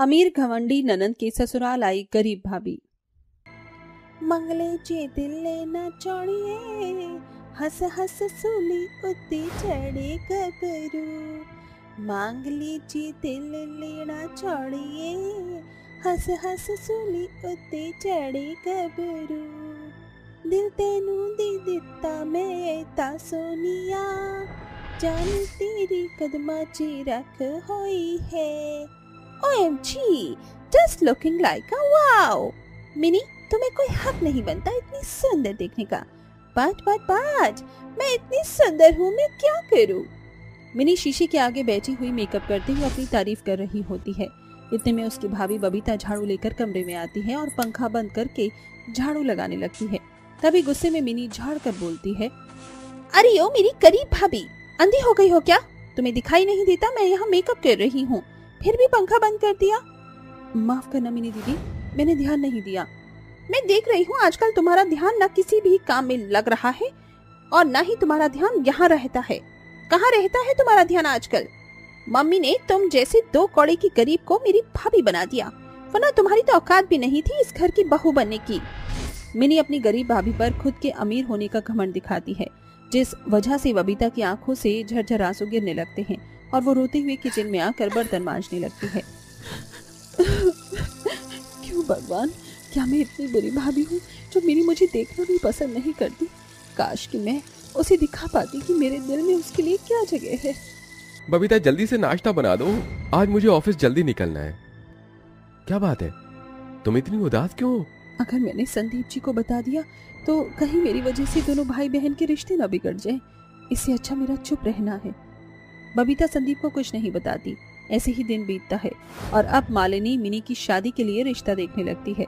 अमीर घमंडी ननंद के ससुराल आई गरीब भाभी। मंगले जे दिले न चढ़िए, हंस हंस सूली उत्ते चढ़े गबरू। मांग लीजिए दिल लेना चढ़िए, हंस हंस सूली उत्ते चढ़े गबरू। दिल तेनू दे दिता मैं ता सोनिया, जान तेरी कदमा च रख होई है। OMG, just looking like a wow! Mini, तुम्हें कोई हक नहीं बनता इतनी सुंदर देखने का। बट मैं इतनी सुंदर हूँ, मैं क्या करूँ? मिनी शीशे के आगे बैठी हुई मेकअप करते हुए अपनी तारीफ कर रही होती है। इतने में उसकी भाभी बबीता झाड़ू लेकर कमरे में आती है और पंखा बंद करके झाड़ू लगाने लगती है। तभी गुस्से में मिनी झाड़ कर बोलती है, अरे ओ मेरी गरीब भाभी, अंधी हो गई हो क्या? तुम्हें दिखाई नहीं देता मैं यहाँ मेकअप कर रही हूँ, फिर भी पंखा बंद कर दिया। माफ करना मिनी दीदी, मैंने ध्यान नहीं दिया। मैं देख रही हूँ आजकल तुम्हारा ध्यान न किसी भी काम में लग रहा है और न ही तुम्हारा ध्यान यहाँ रहता है। कहाँ रहता है तुम्हारा ध्यान आजकल? मम्मी ने तुम जैसे 2 कौड़े की गरीब को मेरी भाभी बना दिया, वरना तुम्हारी तो औकात भी नहीं थी इस घर की बहू बनने की। मिनी अपनी गरीब भाभी पर खुद के अमीर होने का घमंड दिखाती है, जिस वजह से बबीता की आंखों से झरझर आंसू गिरने लगते हैं और वो रोते हुए किचन में आकर बर्तन मांजने लगती है। क्यों भगवान, क्या मैं इतनी बुरी भाभी हूँ जो मेरी मुझे देखना भी पसंद नहीं करती? काश कि मैं उसे दिखा पाती कि मेरे दिल में उसके लिए क्या जगह है। बबीता जल्दी से नाश्ता बना दो, आज मुझे ऑफिस जल्दी निकलना है। क्या बात है, तुम इतनी उदास क्यों हो? अगर मैंने संदीप जी को बता दिया तो कहीं मेरी वजह से दोनों भाई बहन के रिश्ते न बिगड़ जाए। इससे अच्छा मेरा चुप रहना है। बबीता संदीप को कुछ नहीं बताती। ऐसे ही दिन बीतता है और अब मालिनी मिनी की शादी के लिए रिश्ता देखने लगती है।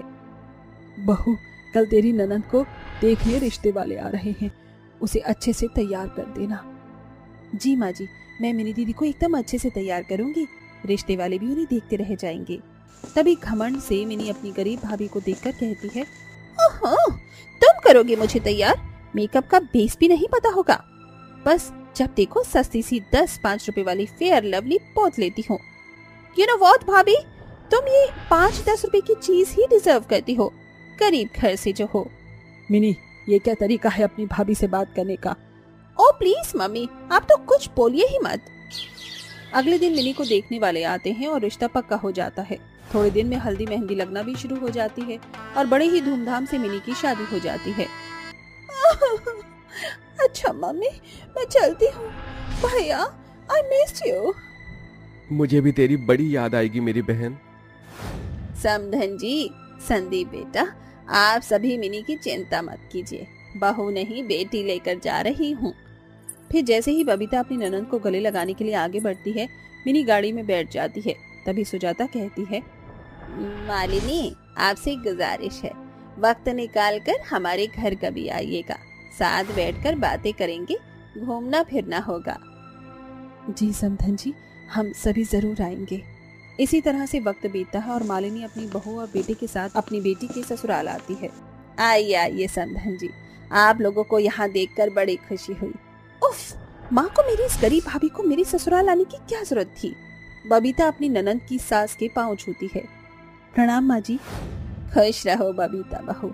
बहू, कल तेरी ननद को देखने रिश्ते वाले आ रहे हैं, उसे अच्छे से तैयार कर देना। जी माँ जी, मैं मिनी दीदी को एकदम अच्छे से तैयार करूंगी, रिश्ते वाले भी उन्हें देखते रह जाएंगे। तभी घमंड से मिनी अपनी गरीब भाभी को देखकर कहती है, ओहो, तुम करोगे मुझे तैयार? मेकअप का बेस भी नहीं पता होगा। बस जब देखो सस्ती सी 10-5 रुपए वाली फेयर लवली पोत लेती हो। यू नो व्हाट भाभी, तुम ये 5-10 रुपए की चीज ही डिजर्व करती हो, गरीब घर से जो हो। मिनी, ये क्या तरीका है अपनी भाभी से बात करने का? ओ प्लीज मम्मी, आप तो कुछ बोलिए ही मत। अगले दिन मिनी को देखने वाले आते हैं और रिश्ता पक्का हो जाता है। थोड़े दिन में हल्दी मेहंदी लगना भी शुरू हो जाती है और बड़े ही धूमधाम से मिनी की शादी हो जाती है। अच्छा मम्मी, मैं चलती हूँ। भैया, आई मिस्ड यू। मुझे भी तेरी बड़ी याद आएगी मेरी बहन। समधन जी, संदीप बेटा, आप सभी मिनी की चिंता मत कीजिए, बहू नहीं बेटी लेकर जा रही हूँ। फिर जैसे ही बबीता अपनी ननद को गले लगाने के लिए आगे बढ़ती है, मिनी गाड़ी में बैठ जाती है। तभी सुजाता कहती है, मालिनी, आपसे गुजारिश है, वक्त निकाल कर हमारे घर कभी आइएगा, साथ बैठकर बातें करेंगे, घूमना फिरना होगा। जी समधन जी, हम सभी जरूर आएंगे। इसी तरह से वक्त बीतता है और मालिनी अपनी बहू और बेटे के साथ अपनी बेटी के ससुराल आती है। आइए समधन जी, आप लोगों को यहाँ देखकर बड़ी खुशी हुई। उफ, माँ को मेरी इस गरीब भाभी को मेरे ससुराल आने की क्या जरूरत थी? बबीता अपनी ननद की सास के पांव छूती है। प्रणाम माँ जी। खुश रहो बबीता बहू।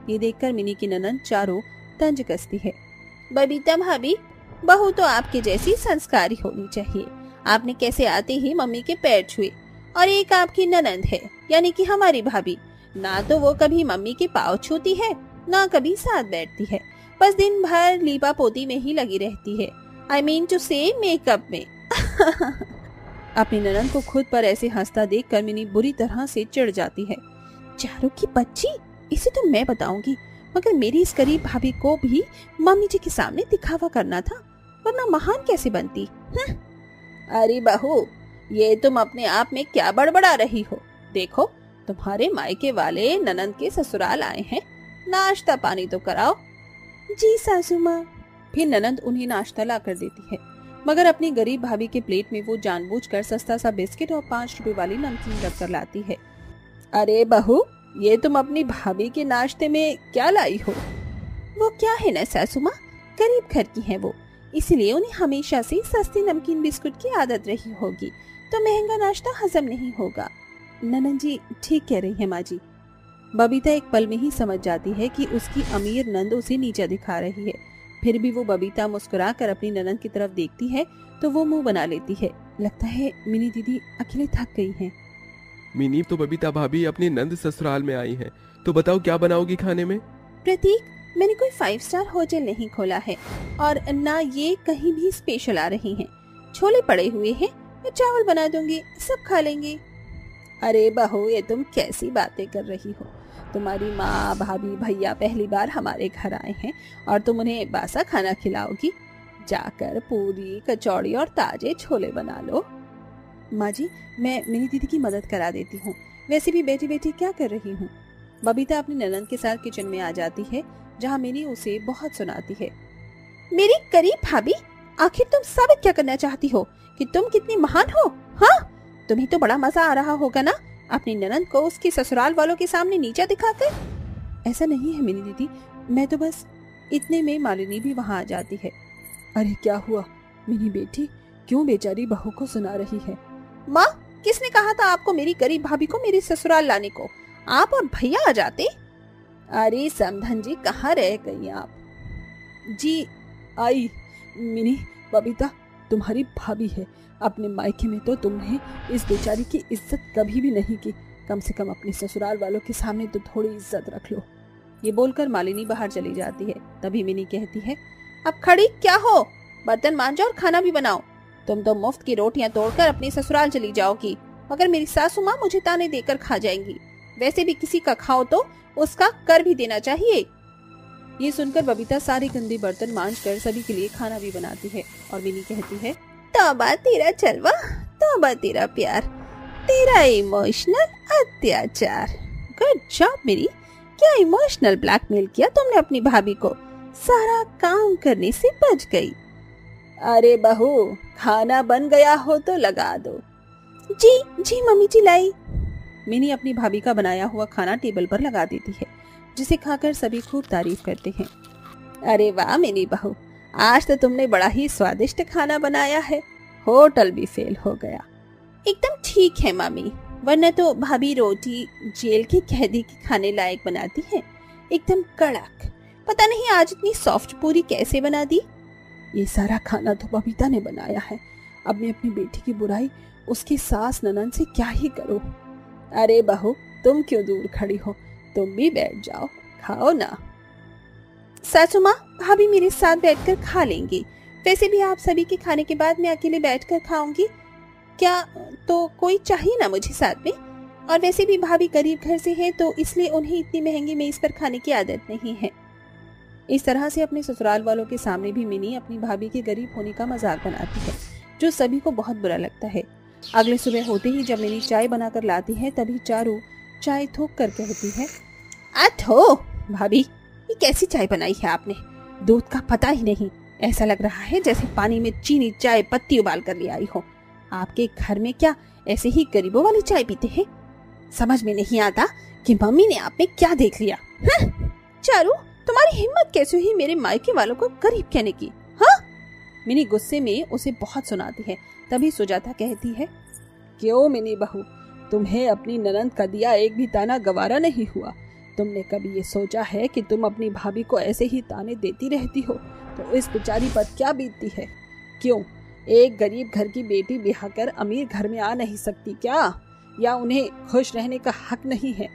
ये देखकर मिनी की ननद चारों तंज कसती है। बबीता भाभी, बहू तो आपके जैसी संस्कारी होनी चाहिए। आपने कैसे आते ही मम्मी के पैर छुए, और एक आपकी ननद है यानी कि हमारी भाभी, ना तो वो कभी मम्मी के पाँव छूती है, ना कभी साथ बैठती है, बस दिन भर लीपा पोती में ही लगी रहती है। आई मीन टू से मेकअप में। अपनी ननद को खुद पर ऐसे हंसता देखकर मिनी बुरी तरह से चिढ़ जाती है। चारों की बच्ची, इसे तो मैं बताऊंगी, मगर मेरी इस गरीब भाभी को भी मम्मी जी के सामने दिखावा करना था, वरना महान कैसे बनती। अरे बहू, ये तुम अपने आप में क्या बड़बड़ा रही हो? देखो, तुम्हारे मायके वाले ननद के ससुराल आए हैं, नाश्ता पानी तो कराओ। जी सासू माँ। फिर ननद उन्हें नाश्ता ला कर देती है, मगर अपनी गरीब भाभी के प्लेट में वो जानबूझकर सस्ता सा बिस्किट और 5 रुपए वाली नमकीन रख कर लाती है। अरे बहू, ये तुम अपनी भाभी के नाश्ते में क्या लाई हो? वो क्या है ना सासू माँ, गरीब घर की है वो, इसलिए उन्हें हमेशा से सस्ती नमकीन बिस्कुट की आदत रही होगी, तो महंगा नाश्ता हजम नहीं होगा। ननन जी ठीक कह रही है माँ जी। बबीता एक पल में ही समझ जाती है कि उसकी अमीर नंद उसे नीचा दिखा रही है। फिर भी वो बबीता मुस्कुराकर अपनी ननन की तरफ देखती है तो वो मुंह बना लेती है। लगता है मिनी दीदी अकेले थक गई हैं। मिनी, तो बबीता भाभी अपनी नंद ससुराल में आई हैं, तो बताओ क्या बनाओगी खाने में? प्रतीक, मैंने कोई 5 स्टार होटल नहीं खोला है और ना ये कहीं भी स्पेशल आ रही हैं। छोले पड़े हुए हैं, मैं चावल बना दूंगी, सब खा लेंगे। अरे बहू, ये तुम कैसी बातें कर रही हो? तुम्हारी माँ, भाभी, भैया पहली बार हमारे घर आए हैं और तुम उन्हें बासा खाना खिलाओगी? जाकर पूरी, कचौड़ी और ताजे छोले बना लो। माँ जी, मैं मिनी दीदी की मदद करा देती हूँ। वैसे भी बैठी बैठी क्या कर रही हूँ। बबीता अपनी ननद के साथ किचन में आ जाती है, जहाँ मिनी उसे बहुत सुनाती है। मेरी करीब भाभी, आखिर तुम साबित क्या करना चाहती हो कि तुम कितनी महान हो? हाँ, तुम्हें तो बड़ा मजा आ रहा होगा ना अपनी ननद को उसके ससुराल वालों के सामने नीचा दिखाकर। ऐसा नहीं है मिनी दीदी, मैं तो बस। इतने में मालिनी भी वहाँ आ जाती है। अरे क्या हुआ मिनी बेटी, क्यों बेचारी बहू को सुना रही है? माँ, किसने कहा था आपको मेरी गरीब भाभी को मेरे ससुराल लाने को? आप और भैया आ जाते। अरे समधन जी, कहाँ रह गई आप? जी आई। मिनी, बबीता तुम्हारी भाभी है। अपने मायके में तो तुमने इस बेचारी की इज्जत कभी भी नहीं की, कम से कम अपने ससुराल वालों के सामने तो थोड़ी इज्जत रख लो। ये बोलकर मालिनी बाहर चली जाती है। तभी मिनी कहती है, अब खड़ी क्या हो? बर्तन मांजो और खाना भी बनाओ। तुम तो मुफ्त की रोटियां तोड़कर अपने ससुराल चली जाओगी, मगर मेरी सासू माँ मुझे ताने देकर खा जाएंगी। वैसे भी किसी का खाओ तो उसका कर भी देना चाहिए। ये सुनकर बबीता सारे गंदे बर्तन मांजकर सभी के लिए खाना भी बनाती है और मिनी कहती है, तौबा तेरा जलवा, तौबा तेरा प्यार, तेरा इमोशनल अत्याचार। गुड जॉब मिनी, क्या इमोशनल ब्लैकमेल किया तुमने अपनी भाभी को, सारा काम करने से बच गई। अरे बहू, खाना बन गया हो तो लगा दो। जी जी मम्मी जी लाई। मिनी अपनी भाभी का बनाया हुआ खाना टेबल पर लगा देती है, जिसे खाकर सभी खूब तारीफ करते हैं। अरे वाह मिनी बहू, आज तो तुमने बड़ा ही स्वादिष्ट खाना बनाया है, होटल भी फेल हो गया। एकदम ठीक है मामी, वरना तो भाभी रोटी जेल के कैदी के खाने लायक बनाती है, एकदम कड़क। पता नहीं आज इतनी सॉफ्ट पूरी कैसे बना दी। ये सारा खाना तो बबीता ने बनाया है। अब मैं अपनी बेटी की बुराई उसकी सास ननद से क्या ही करूं। अरे बहू, तुम क्यों दूर खड़ी हो, तुम भी बैठ जाओ, खाओ ना। सासू माँ, भाभी मेरे साथ बैठकर खा लेंगी। वैसे भी आप सभी के खाने के बाद मैं अकेले बैठकर खाऊंगी क्या? तो कोई चाहिए ना मुझे साथ में। और वैसे भी भाभी गरीब घर से है, तो इसलिए उन्हें इतनी महंगी मेज पर खाने की आदत नहीं है। इस तरह से अपने ससुराल वालों के सामने भी मिनी अपनी भाभी के गरीब होने का मजाक बनाती है, जो सभी को बहुत बुरा लगता है। अगले सुबह होते ही जब मिनी चाय बनाकर लाती है, तभी चारू चाय थोक कर कहती है, अठो भाभी, ये कैसी चाय बनाई है आपने? दूध का पता ही नहीं, ऐसा लग रहा है जैसे पानी में चीनी चाय पत्ती उबाल कर ले आई हो। आपके घर में क्या ऐसे ही गरीबों वाली चाय पीते हैं? समझ में नहीं आता कि मम्मी ने आप में क्या देख लिया। चारू, तुम्हारी हिम्मत कैसे हुई मेरे मायके वालों को गरीब कहने की? हाँ? मिनी गुस्से में उसे बहुत सुनाती है। तभी सुजाता कहती है, क्यों मिनी बहू, तुम्हें अपनी ननद का दिया एक भी ताना गवारा नहीं हुआ? तुमने कभी ये सोचा है कि तुम अपनी भाभी को ऐसे ही ताने देती रहती हो तो इस बेचारी पर क्या बीतती है? क्यों एक गरीब घर की बेटी ब्याह कर अमीर घर में आ नहीं सकती क्या? या उन्हें खुश रहने का हक नहीं है?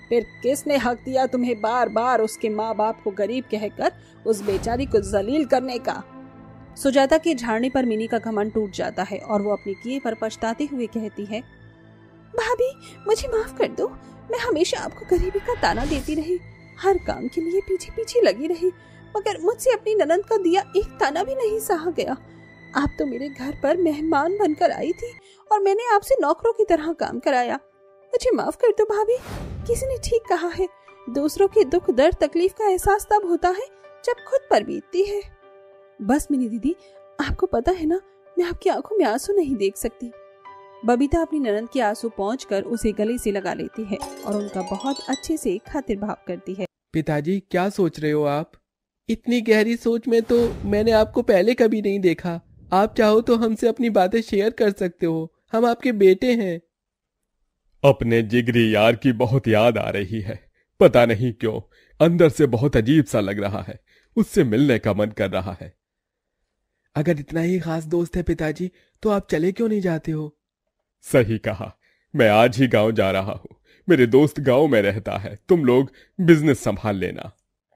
फिर किसने हक दिया तुम्हें बार बार उसके माँ बाप को गरीब कहकर उस बेचारी को जलील करने का? सुजाता के झाड़ने पर मिनी का घमंड टूट जाता है और वो अपने किए पर पछताते हुए कहती है, भाभी मुझे माफ कर दो, मैं हमेशा आपको गरीबी का ताना देती रही, हर काम के लिए पीछे पीछे लगी रही, मगर मुझसे अपनी ननद का दिया एक ताना भी नहीं सहा गया। आप तो मेरे घर पर मेहमान बनकर आई थी और मैंने आपसे नौकरों की तरह काम कराया। मुझे माफ कर दो भाभी। किसी ने ठीक कहा है, दूसरों के दुख दर्द तकलीफ का एहसास तब होता है जब खुद पर बीतती है। बस मिनी दीदी, आपको पता है ना, मैं आपकी आंखों में आंसू नहीं देख सकती। बबीता अपनी ननद के आंसू पहुंचकर उसे गले से लगा लेती है और उनका बहुत अच्छे से खातिर भाव करती है। पिताजी, क्या सोच रहे हो आप? इतनी गहरी सोच में तो मैंने आपको पहले कभी नहीं देखा। आप चाहो तो हमसे अपनी बातें शेयर कर सकते हो, हम आपके बेटे हैं। अपने जिगरी यार की बहुत याद आ रही है। पता नहीं क्यों अंदर से बहुत अजीब सा लग रहा है। उससे मिलने का मन कर रहा है। अगर इतना ही खास दोस्त है पिताजी, तो आप चले क्यों नहीं जाते हो? सही कहा, मैं आज ही गांव जा रहा हूँ। मेरे दोस्त गांव में रहता है, तुम लोग बिजनेस संभाल लेना।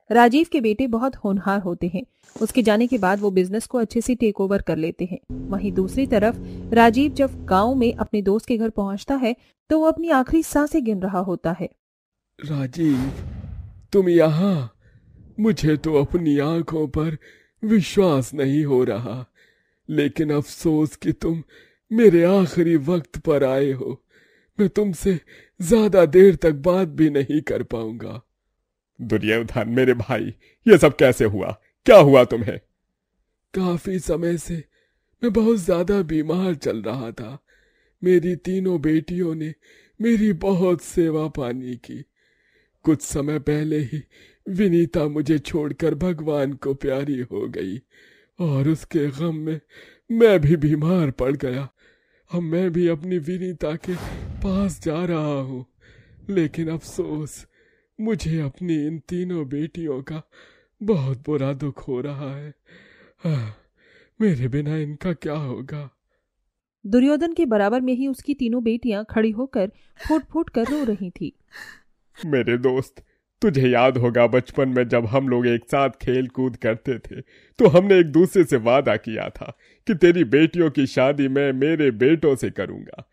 राजीव के बेटे बहुत होनहार होते हैं। उसके जाने के बाद वो बिजनेस को अच्छे से टेक ओवर कर लेते हैं। वहीं दूसरी तरफ राजीव जब गांव में अपने दोस्त के घर पहुंचता है तो वो अपनी आखिरी सांसें गिन रहा होता है। राजीव, तुम यहाँ? मुझे तो अपनी आंखों पर विश्वास नहीं हो रहा, लेकिन अफसोस कि तुम मेरे आखिरी वक्त पर आए हो। मैं तुमसे ज्यादा देर तक बात भी नहीं कर पाऊंगा। दुर्योधन मेरे भाई, ये सब कैसे हुआ? क्या हुआ तुम्हें? काफी समय से मैं बहुत ज्यादा बीमार चल रहा था। मेरी तीनों बेटियों ने मेरी बहुत सेवा पानी की। कुछ समय पहले ही विनीता मुझे छोड़कर भगवान को प्यारी हो गई और उसके गम में मैं भी बीमार पड़ गया। अब मैं भी अपनी विनीता के पास जा रहा हूँ, लेकिन अफसोस मुझे अपनी इन तीनों बेटियों का बहुत बुरा दुख हो रहा है। मेरे बिना इनका क्या होगा? दुर्योधन के बराबर में ही उसकी तीनों बेटियां खड़ी होकर फूट फूट कर रो रही थी। मेरे दोस्त, तुझे याद होगा बचपन में जब हम लोग एक साथ खेल कूद करते थे, तो हमने एक दूसरे से वादा किया था कि तेरी बेटियों की शादी मैं मेरे बेटों से करूंगा।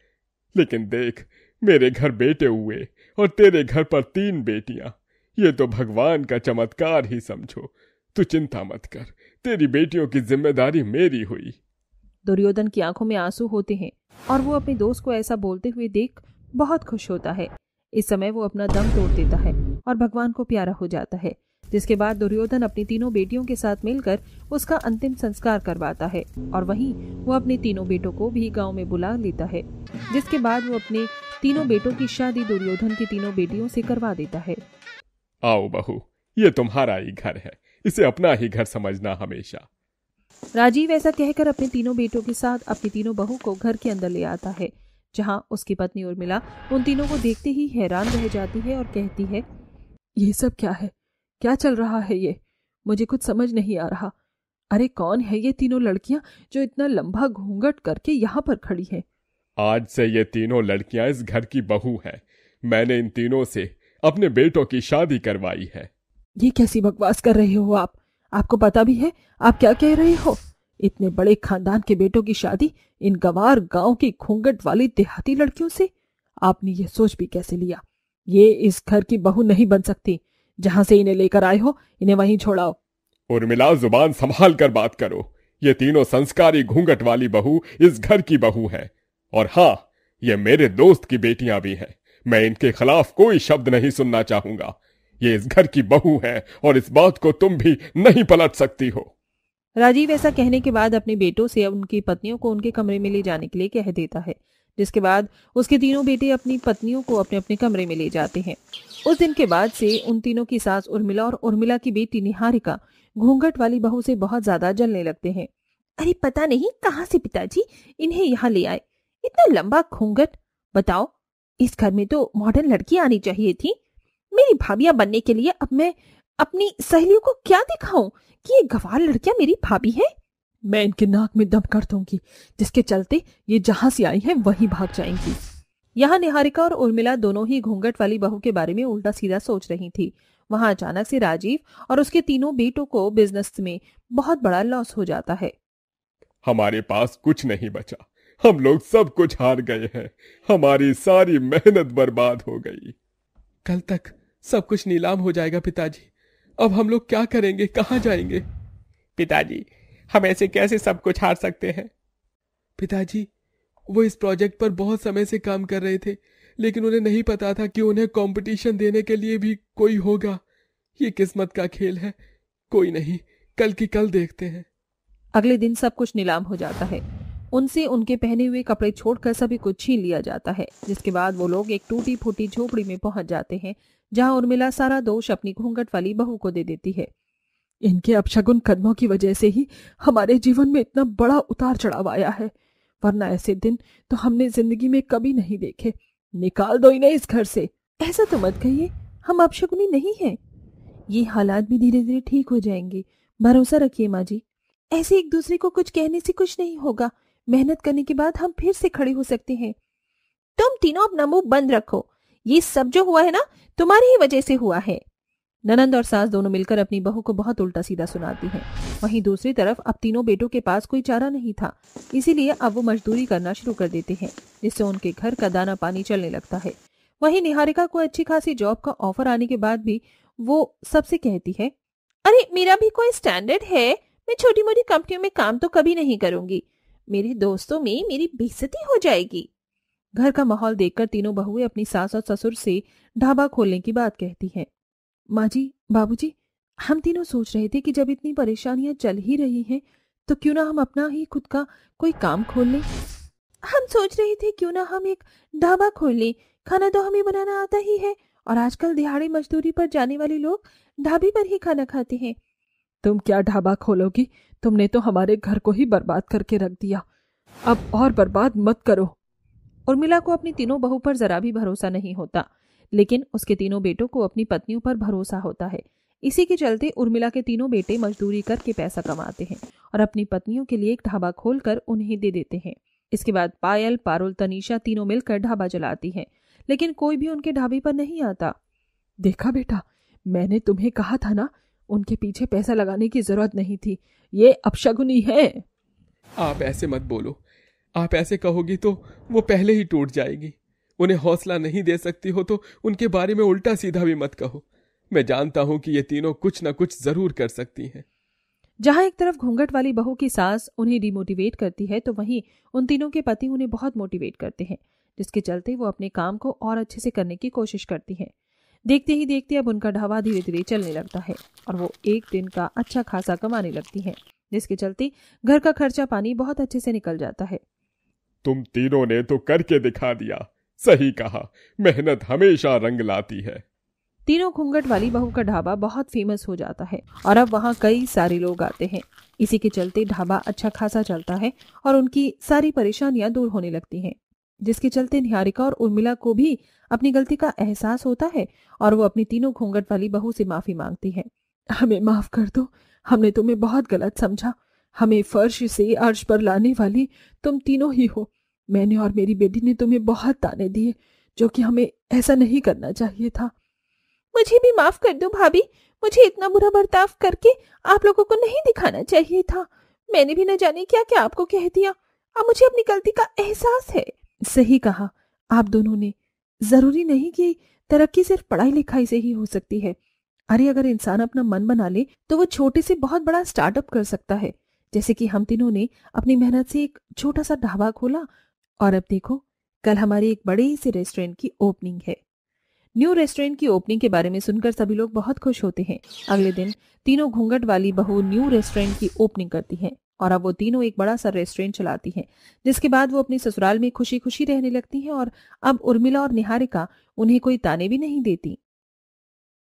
लेकिन देख, मेरे घर बेटे हुए और तेरे घर पर 3 बेटियां। ये तो भगवान का चमत्कार ही समझो। तू चिंता मत कर, तेरी बेटियों की जिम्मेदारी मेरी हुई। दुर्योधन की आंखों में आंसू होते हैं और वो अपने दोस्त को ऐसा बोलते हुए देख बहुत खुश होता है। इस समय वो अपना दम तोड़ देता है और भगवान को प्यारा हो जाता है, जिसके बाद दुर्योधन अपनी तीनों बेटियों के साथ मिलकर उसका अंतिम संस्कार करवाता है और वहीं वो अपने तीनों बेटों को भी गांव में बुला लेता है, जिसके बाद वो अपने तीनों बेटों की शादी दुर्योधन की तीनों बेटियों से करवा देता है। आओ बहू, ये तुम्हारा ही घर है, इसे अपना ही घर समझना हमेशा। राजीव ऐसा कहकर अपने तीनों बेटों के साथ अपनी तीनों बहू को घर के अंदर ले आता है, जहां उसकी पत्नी उर्मिला उन तीनों को देखते ही हैरान रह जाती है और कहती है, ये सब क्या है? क्या चल रहा है? ये मुझे कुछ समझ नहीं आ रहा। अरे कौन है ये तीनों लड़कियां जो इतना लंबा घूंघट करके यहाँ पर खड़ी हैं? आज से ये तीनों लड़कियां इस घर की बहू हैं। मैंने इन तीनों से अपने बेटों की शादी करवाई है। ये कैसी बकवास कर रहे हो आप? आपको पता भी है आप क्या कह रहे हो? इतने बड़े खानदान के बेटों की शादी इन गंवार गांव की घूंघट वाली देहाती लड़कियों से? आपने ये सोच भी कैसे लिया? ये इस घर की बहू नहीं बन सकती। जहां से इन्हें लेकर आए हो, इन्हें वहीं छोड़ाओ। उर्मिला, जुबान संभाल कर बात करो। ये तीनों संस्कारी घूंघट वाली बहू इस घर की बहू है, और हाँ, ये मेरे दोस्त की बेटियां भी हैं। मैं इनके खिलाफ कोई शब्द नहीं सुनना चाहूंगा। ये इस घर की बहू है और इस बात को तुम भी नहीं पलट सकती हो। राजीव ऐसा कहने के बाद अपने बेटों से उनकी पत्नियों को उनके कमरे में ले जाने के लिए कह देता है, जिसके बाद उसके तीनों बेटे अपनी पत्नियों को अपने अपने कमरे में ले जाते हैं। उस दिन के बाद से उन तीनों की सास उर्मिला और उर्मिला की बेटी निहारिका घूंघट वाली बहू से बहुत ज्यादा जलने लगते हैं। अरे पता नहीं कहाँ से पिताजी इन्हें यहाँ ले आए, इतना लंबा घूंघट। बताओ, इस घर में तो मॉडर्न लड़की आनी चाहिए थी। मेरी भाभियां बनने के लिए अब मैं अपनी सहेलियों को क्या दिखाऊं कि ये गंवार लड़कियां मेरी भाभी है? मैं इनके नाक में दम कर दूंगी, जिसके चलते ये जहां से आई हैं वहीं भाग जाएंगी। यहाँ निहारिका और उर्मिला दोनों ही घूंघट वाली बहू के बारे में उल्टा सीधा सोच रही थी। वहां अचानक से राजीव और उसके तीनों बेटों को बिजनेस में बहुत बड़ा लॉस हो जाता है। हमारे पास कुछ नहीं बचा, हम लोग सब कुछ हार गए हैं। हमारी सारी मेहनत बर्बाद हो गई। कल तक सब कुछ नीलाम हो जाएगा पिताजी। अब हम लोग क्या करेंगे, कहाँ जाएंगे? पिताजी, हम ऐसे कैसे सब कुछ हार सकते हैं? पिताजी, वो इस प्रोजेक्ट पर बहुत समय से काम कर रहे थे, लेकिन उन्हें नहीं पता था कि उन्हें कंपटीशन देने के लिए भी कोई होगा। ये किस्मत का खेल है। कोई नहीं, कल की कल देखते हैं। अगले दिन सब कुछ नीलाम हो जाता है। उनसे उनके पहने हुए कपड़े छोड़कर सभी कुछ छीन लिया जाता है, जिसके बाद वो लोग एक टूटी फूटी झोपड़ी में पहुंच जाते हैं, जहां उर्मिला सारा दोष अपनी घूंघट वाली बहू को दे देती है। इनके अपशगुन कदमों की वजह से ही हमारे जीवन में इतना बड़ा उतार चढ़ाव आया है, वरना ऐसे दिन तो हमने जिंदगी में कभी नहीं देखे। निकाल दो इन्हें इस घर से। ऐसा तो मत कहिए, हम अपशकुनी नहीं हैं। ये हालात भी धीरे धीरे ठीक हो जाएंगे, भरोसा रखिए माँ जी। ऐसे एक दूसरे को कुछ कहने से कुछ नहीं होगा, मेहनत करने के बाद हम फिर से खड़े हो सकते हैं। तुम तीनों अपना मुंह बंद रखो, ये सब जो हुआ है ना तुम्हारी ही वजह से हुआ है। ननंद और सास दोनों मिलकर अपनी बहू को बहुत उल्टा सीधा सुनाती हैं। वहीं दूसरी तरफ अब तीनों बेटों के पास कोई चारा नहीं था, इसीलिए अब वो मजदूरी करना शुरू कर देते हैं, जिससे उनके घर का दाना पानी चलने लगता है। वहीं निहारिका को अच्छी खासी जॉब का ऑफर आने के बाद भी वो सबसे कहती है, अरे मेरा भी कोई स्टैंडर्ड है, मैं छोटी मोटी कंपनियों में काम तो कभी नहीं करूंगी, मेरे दोस्तों में मेरी बेइज्जती हो जाएगी। घर का माहौल देखकर तीनों बहुएं अपनी सास और ससुर से ढाबा खोलने की बात कहती हैं। माँ जी, बाबूजी, हम तीनों सोच रहे थे कि जब इतनी परेशानियां चल ही रही हैं तो क्यों ना हम अपना ही खुद का कोई काम खोल लें। हम सोच रहे थे क्यों ना हम एक ढाबा खोल लें, खाना तो हमें बनाना आता ही है और आजकल दिहाड़ी मजदूरी पर जाने वाले लोग ढाबे पर ही खाना खाते हैं। तुम क्या ढाबा खोलोगी, तुमने तो हमारे घर को ही बर्बाद करके रख दिया, अब और बर्बाद मत करो। उर्मिला को अपनी तीनों बहू पर जरा भी भरोसा नहीं होता, लेकिन उसके तीनों बेटों को अपनी पत्नियों पर भरोसा होता है। इसी के चलते उर्मिला के तीनों बेटे मजदूरी करके पैसा कमाते हैं और अपनी पत्नियों के लिए एक ढाबा खोलकर उन्हें दे देते हैं। इसके बाद पायल, पारुल, तनीषा तीनों मिलकर ढाबा चलाती हैं, लेकिन कोई भी उनके ढाबे पर नहीं आता। देखा बेटा, मैंने तुम्हें कहा था ना, उनके पीछे पैसा लगाने की जरूरत नहीं थी, ये अपशगुनी है। आप ऐसे मत बोलो, आप ऐसे कहोगी तो वो पहले ही टूट जाएगी। उन्हें हौसला नहीं दे सकती हो तो उनके बारे में उल्टा सीधा भी मत कहो। मैं जानता हूं कि ये तीनों कुछ न कुछ जरूर कर सकती हैं। जहां एक तरफ घूंघट वाली बहू की सास उन्हें डिमोटिवेट करती है, तो वहीं उन तीनों के पति उन्हें बहुत मोटिवेट करते हैं, जिसके चलते वो अपने काम को और अच्छे से करने की कोशिश करती हैं। देखते ही देखते अब उनका ढाबा धीरे धीरे चलने लगता है और वो एक दिन का अच्छा खासा कमाने लगती हैं, जिसके चलते घर का खर्चा पानी बहुत अच्छे से निकल जाता है। तुम तीनों ने तो करके दिखा दिया, सही कहा, मेहनत हमेशा रंग लाती है। तीनों घूंघट वाली बहू का ढाबा बहुत फेमस हो जाता है और अब वहाँ कई सारे लोग आते हैं। इसी के चलते ढाबा अच्छा खासा चलता है और उनकी सारी परेशानियां दूर होने लगती हैं, जिसके चलते निहारिका और उर्मिला को भी अपनी गलती का एहसास होता है और वो अपनी तीनों घूंघट वाली बहू से माफी मांगती है। हमें माफ कर दो, हमने तुम्हें बहुत गलत समझा, हमें फर्श से अर्श पर लाने वाली तुम तीनों ही हो। मैंने और मेरी बेटी ने तुम्हें बहुत ताने दिए, जो कि हमें ऐसा नहीं करना चाहिए था। मुझे भी माफ कर दो भाभी, मुझे इतना बुरा बर्ताव करके आप लोगों को नहीं दिखाना चाहिए था। मैंने भी न जाने क्या क्या आपको कह दिया, अब मुझे अपनी गलती का एहसास है। सही कहा आप दोनों ने, जरूरी नहीं कि तरक्की सिर्फ पढ़ाई लिखाई से ही हो सकती है। अरे अगर इंसान अपना मन बना ले तो वो छोटे से बहुत बड़ा स्टार्टअप कर सकता है, जैसे कि हम तीनों ने अपनी मेहनत से एक छोटा सा ढाबा खोला और अब देखो कल हमारी एक बड़ी सी रेस्टोरेंट की ओपनिंग है। न्यू रेस्टोरेंट की ओपनिंग के बारे में सुनकर सभी लोग बहुत खुश होते हैं। अगले दिन तीनों घूंघट वाली बहू न्यू रेस्टोरेंट की ओपनिंग करती हैं और अब वो तीनों एक बड़ा सा रेस्टोरेंट चलाती हैं, जिसके बाद वो अपनी ससुराल में खुशी खुशी रहने लगती हैं और अब उर्मिला और निहारिका उन्हें कोई ताने भी नहीं देती।